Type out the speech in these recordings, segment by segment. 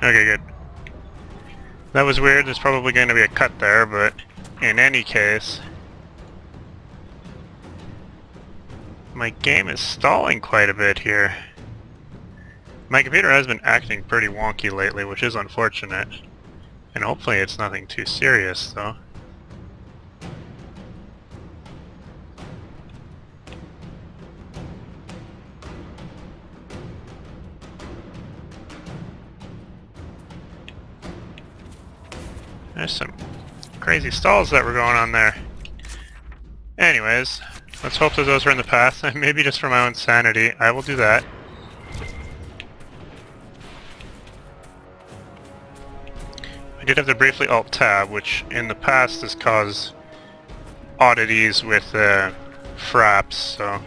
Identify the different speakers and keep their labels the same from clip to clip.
Speaker 1: Okay, good. That was weird. There's probably going to be a cut there, but in any case... My game is stalling quite a bit here. My computer has been acting pretty wonky lately, which is unfortunate. And hopefully it's nothing too serious, though. There's some crazy stalls that were going on there. Anyways, let's hope that those are in the past. Maybe just for my own sanity, I will do that. I did have to briefly Alt-Tab, which in the past has caused oddities with fraps, so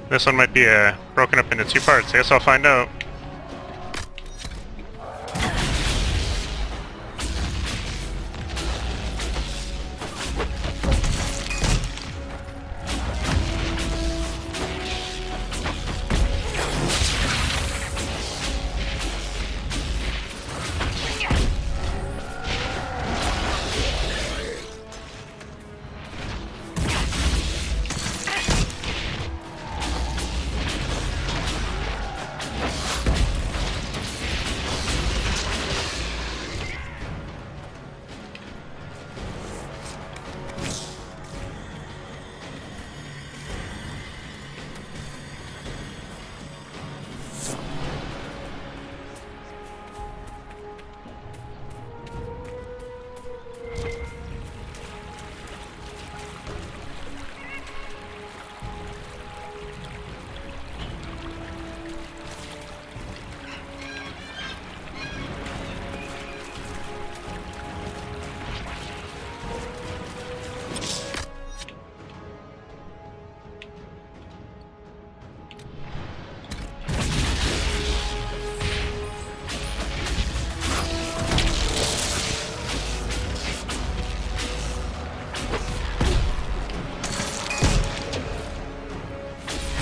Speaker 1: this one might be broken up into two parts. I guess I'll find out.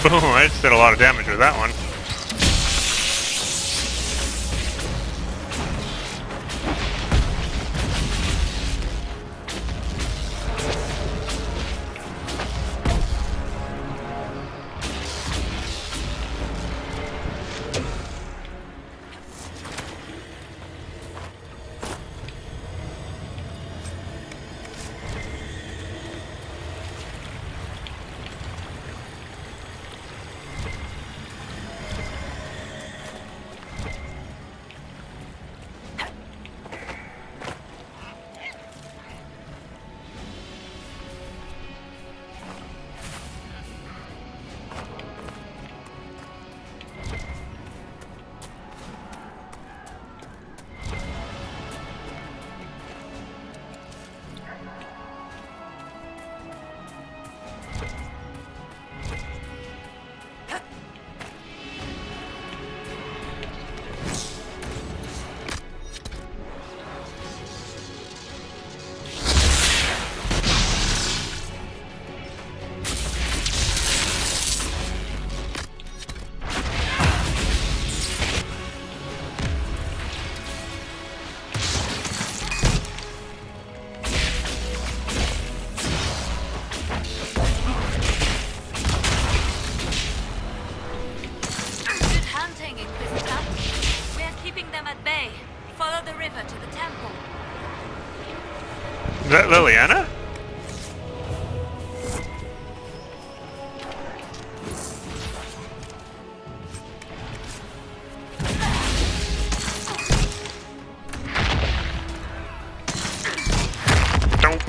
Speaker 1: Boom, I just did a lot of damage with that one. Is that Liliana? Nope.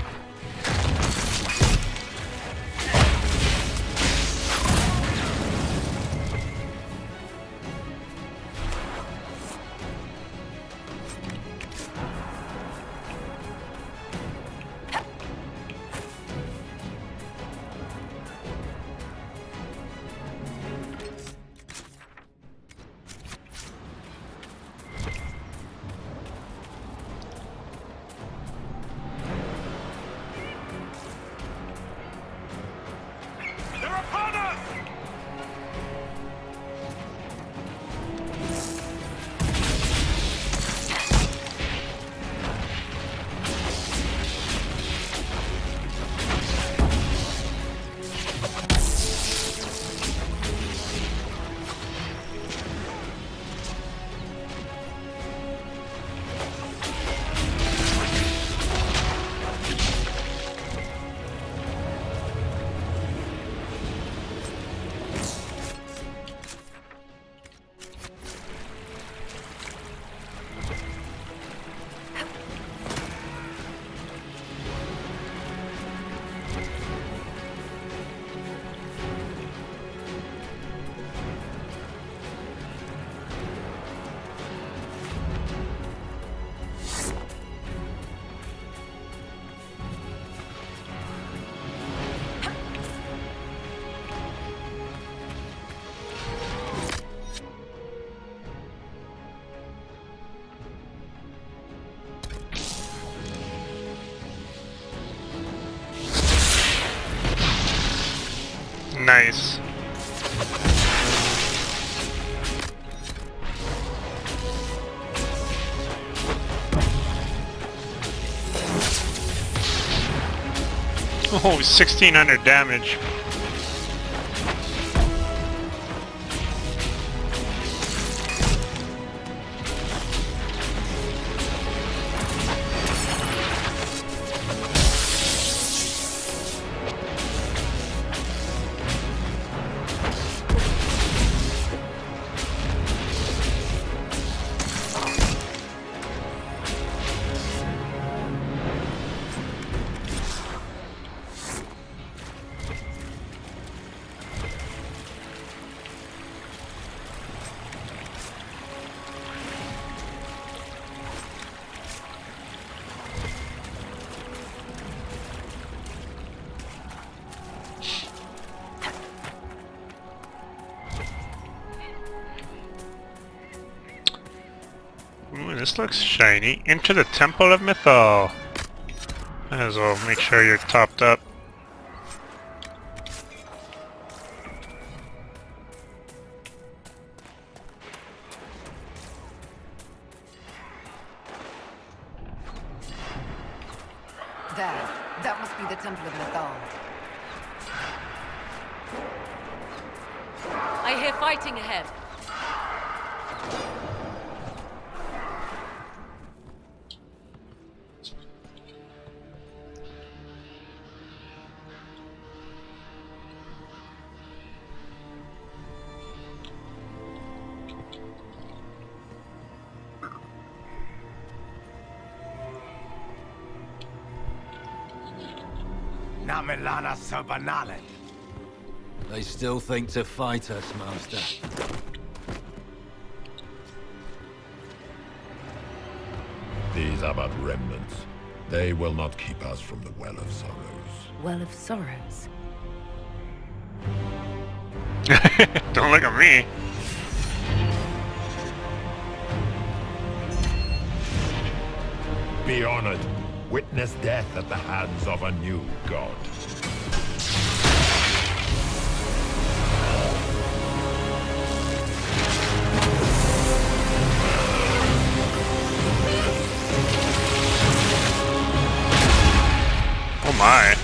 Speaker 1: Nice. Oh, 1600 damage. Ooh, this looks shiny. Into the Temple of Mythal. Might as well make sure you're topped up.
Speaker 2: There. That must be the Temple of Nathal.
Speaker 3: I hear fighting ahead.
Speaker 4: Namilana Sobanale.
Speaker 5: They still think to fight us, Master.
Speaker 6: These are but remnants. They will not keep us from the Well of Sorrows.
Speaker 2: Well of Sorrows.
Speaker 1: Don't look at me.
Speaker 6: Be honored. Witness death at the hands of a new god.
Speaker 1: Oh my.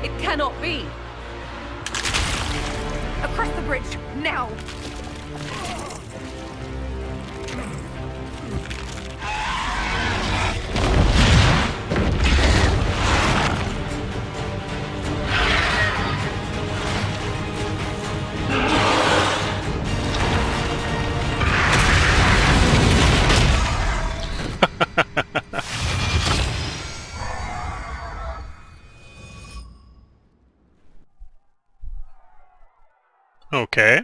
Speaker 3: It cannot be.
Speaker 2: Across the bridge, now!
Speaker 1: Okay.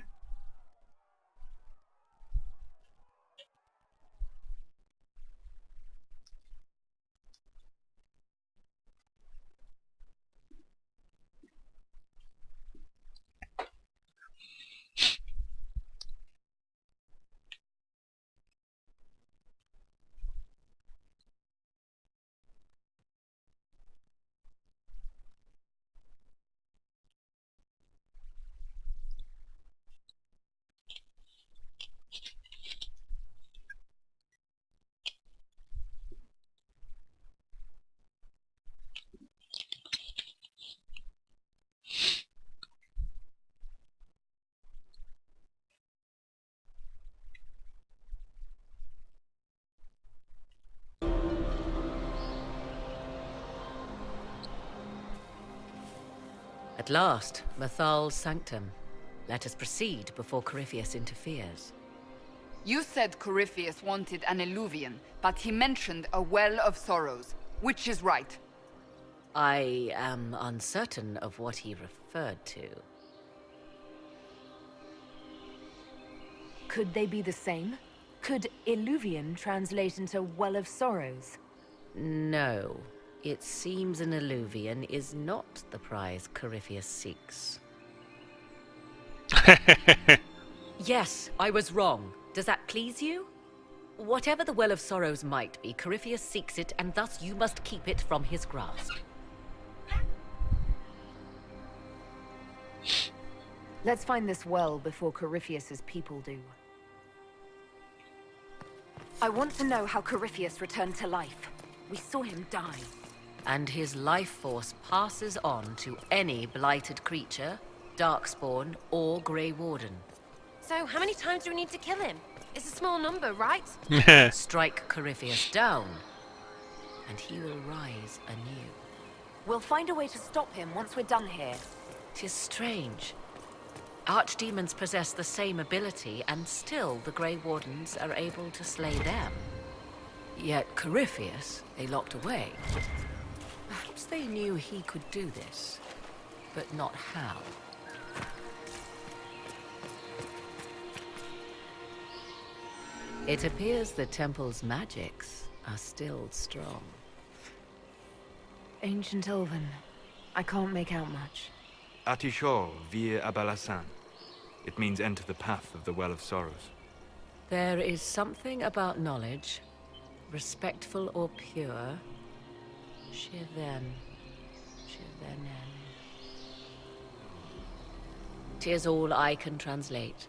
Speaker 3: At last, Mathal's sanctum. Let us proceed before Corypheus interferes.
Speaker 2: You said Corypheus wanted an eluvian, but he mentioned a well of sorrows. Which is right?
Speaker 3: I am uncertain of what he referred to.
Speaker 7: Could they be the same? Could Illuvian translate into Well of Sorrows?
Speaker 3: No. It seems an eluvian is not the prize Corypheus seeks. Yes, I was wrong. Does that please you? Whatever the Well of Sorrows might be, Corypheus seeks it, and thus you must keep it from his grasp.
Speaker 7: Let's find this well before Corypheus's people do. I want to know how Corypheus returned to life. We saw him die.
Speaker 3: And his life force passes on to any blighted creature, darkspawn, or Grey Warden.
Speaker 8: So, how many times do we need to kill him? It's a small number, right?
Speaker 3: Strike Corypheus down, and he will rise anew.
Speaker 7: We'll find a way to stop him once we're done here.
Speaker 3: 'Tis strange. Archdemons possess the same ability, and still the Grey Wardens are able to slay them. Yet Corypheus, they locked away. Perhaps they knew he could do this, but not how. It appears the temple's magics are still strong.
Speaker 7: Ancient Elven. I can't make out much.
Speaker 9: Atishor vir Abalasan. It means enter the path of the Well of Sorrows.
Speaker 3: There is something about knowledge, respectful or pure. Shivenen. 'Tis all I can translate.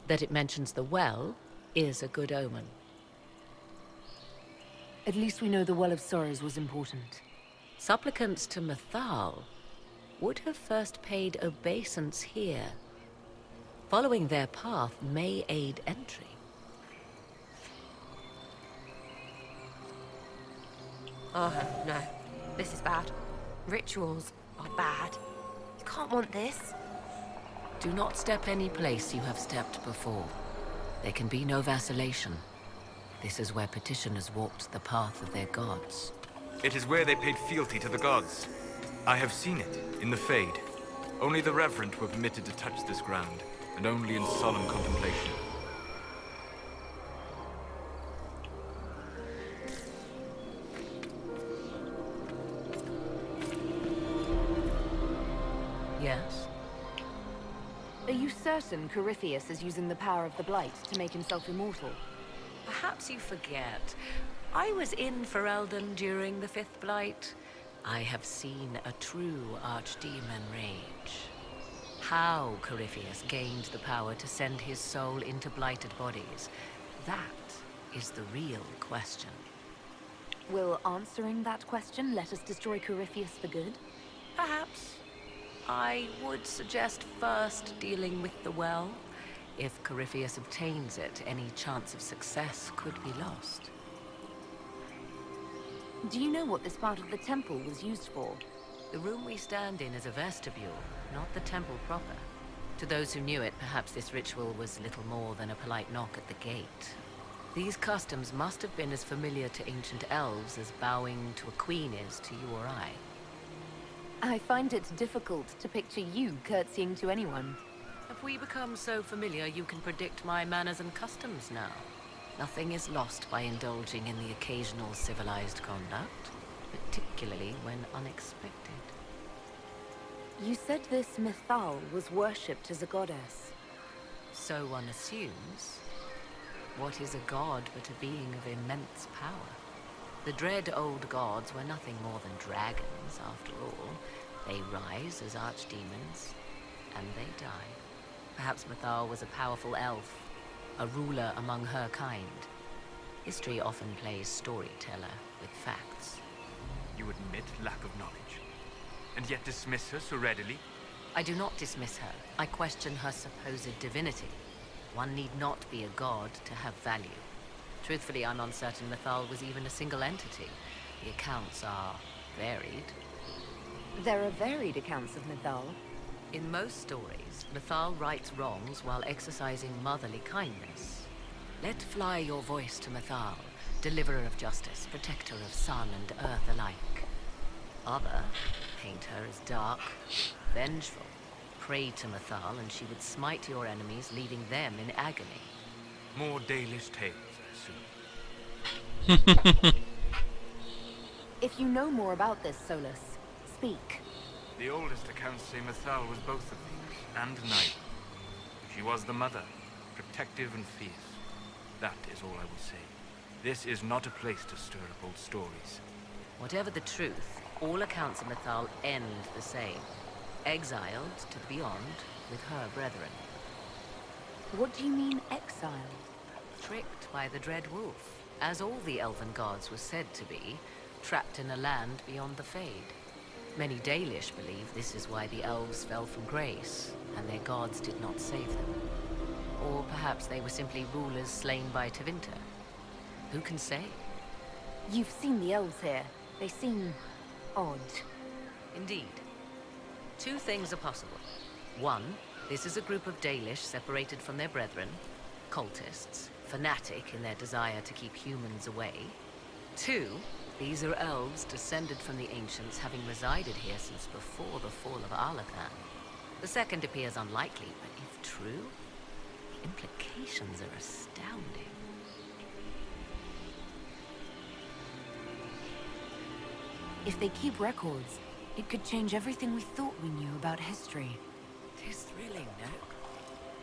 Speaker 3: That it mentions the well is a good omen.
Speaker 7: At least we know the Well of Sorrows was important.
Speaker 3: Supplicants to Mathal would have first paid obeisance here. Following their path may aid entry.
Speaker 8: Oh, no. This is bad. Rituals are bad. You can't want this.
Speaker 3: Do not step any place you have stepped before. There can be no vacillation. This is where petitioners walked the path of their gods.
Speaker 9: It is where they paid fealty to the gods. I have seen it, in the Fade. Only the reverent were permitted to touch this ground, and only in solemn contemplation.
Speaker 3: Yes?
Speaker 7: Are you certain Corypheus is using the power of the Blight to make himself immortal?
Speaker 3: Perhaps you forget. I was in Ferelden during the Fifth Blight. I have seen a true archdemon rage. How Corypheus gained the power to send his soul into blighted bodies, that is the real question.
Speaker 7: Will answering that question let us destroy Corypheus for good?
Speaker 3: Perhaps. I would suggest first dealing with the well. If Corypheus obtains it, any chance of success could be lost.
Speaker 7: Do you know what this part of the temple was used for?
Speaker 3: The room we stand in is a vestibule, not the temple proper. To those who knew it, perhaps this ritual was little more than a polite knock at the gate. These customs must have been as familiar to ancient elves as bowing to a queen is to you or I.
Speaker 7: I find it difficult to picture you curtsying to anyone.
Speaker 3: Have we become so familiar you can predict my manners and customs now? Nothing is lost by indulging in the occasional civilized conduct, particularly when unexpected.
Speaker 7: You said this Mythal was worshipped as a goddess.
Speaker 3: So one assumes. What is a god but a being of immense power? The dread old gods were nothing more than dragons, after all. They rise as archdemons, and they die. Perhaps Mythal was a powerful elf, a ruler among her kind. History often plays storyteller with facts.
Speaker 9: You admit lack of knowledge, and yet dismiss her so readily?
Speaker 3: I do not dismiss her. I question her supposed divinity. One need not be a god to have value. Truthfully, I'm uncertain Mythal was even a single entity. The accounts are varied.
Speaker 7: There are varied accounts of Mythal.
Speaker 3: In most stories, Mythal rights wrongs while exercising motherly kindness. Let fly your voice to Mythal, deliverer of justice, protector of sun and earth alike. Other paint her as dark, vengeful. Pray to Mythal and she would smite your enemies, leaving them in agony.
Speaker 9: More Dalish tales, I assume.
Speaker 7: If you know more about this, Solus, speak.
Speaker 9: The oldest accounts say Mythal was both of these, and neither. She was the mother, protective and fierce. That is all I will say. This is not a place to stir up old stories.
Speaker 3: Whatever the truth, all accounts of Mythal end the same. Exiled to the beyond with her brethren.
Speaker 7: What do you mean, exiled?
Speaker 3: Tricked by the Dread Wolf, as all the elven gods were said to be, trapped in a land beyond the Fade. Many Dalish believe this is why the elves fell from grace, and their gods did not save them. Or perhaps they were simply rulers slain by Tevinter. Who can say?
Speaker 7: You've seen the elves here. They seem odd.
Speaker 3: Indeed. Two things are possible. One, this is a group of Dalish separated from their brethren, cultists, fanatic in their desire to keep humans away. Two, these are elves descended from the ancients, having resided here since before the fall of Alathan. The second appears unlikely, but if true, the implications are astounding.
Speaker 7: If they keep records, it could change everything we thought we knew about history.
Speaker 3: This thrilling, no?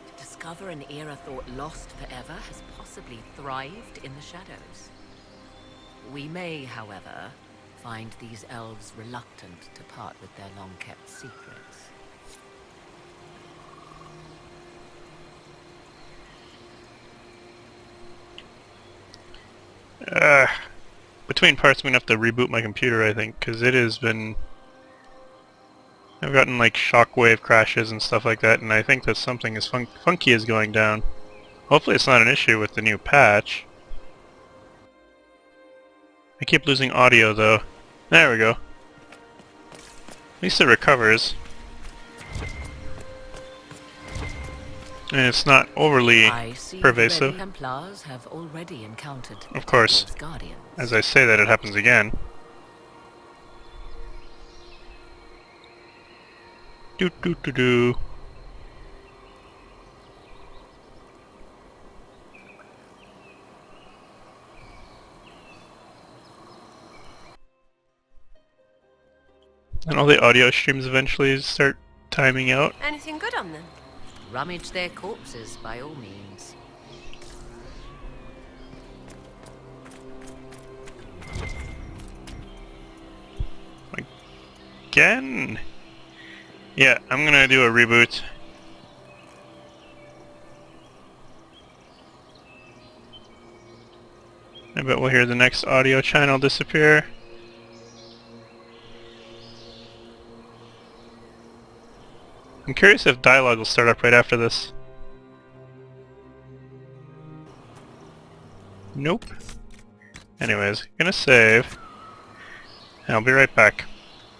Speaker 3: To discover an era thought lost forever has possibly thrived in the shadows. We may, however, find these elves reluctant to part with their long-kept secrets.
Speaker 1: Between parts I'm gonna have to reboot my computer, I think, because it has been... I've gotten like shockwave crashes and stuff like that, and I think that something is funky is going down. Hopefully it's not an issue with the new patch. I keep losing audio though. There we go. At least it recovers. And it's not overly
Speaker 3: I see
Speaker 1: pervasive.
Speaker 3: the Templars have already encountered
Speaker 1: Of course.
Speaker 3: Templar's guardians.
Speaker 1: As I say that, it happens again. Do do do do. And all the audio streams eventually start timing out.
Speaker 8: Anything good on them?
Speaker 3: Rummage their corpses by all means.
Speaker 1: Again? Yeah, I'm gonna do a reboot. I bet we'll hear the next audio channel disappear. I'm curious if dialogue will start up right after this. Nope. Anyways, gonna save. And I'll be right back.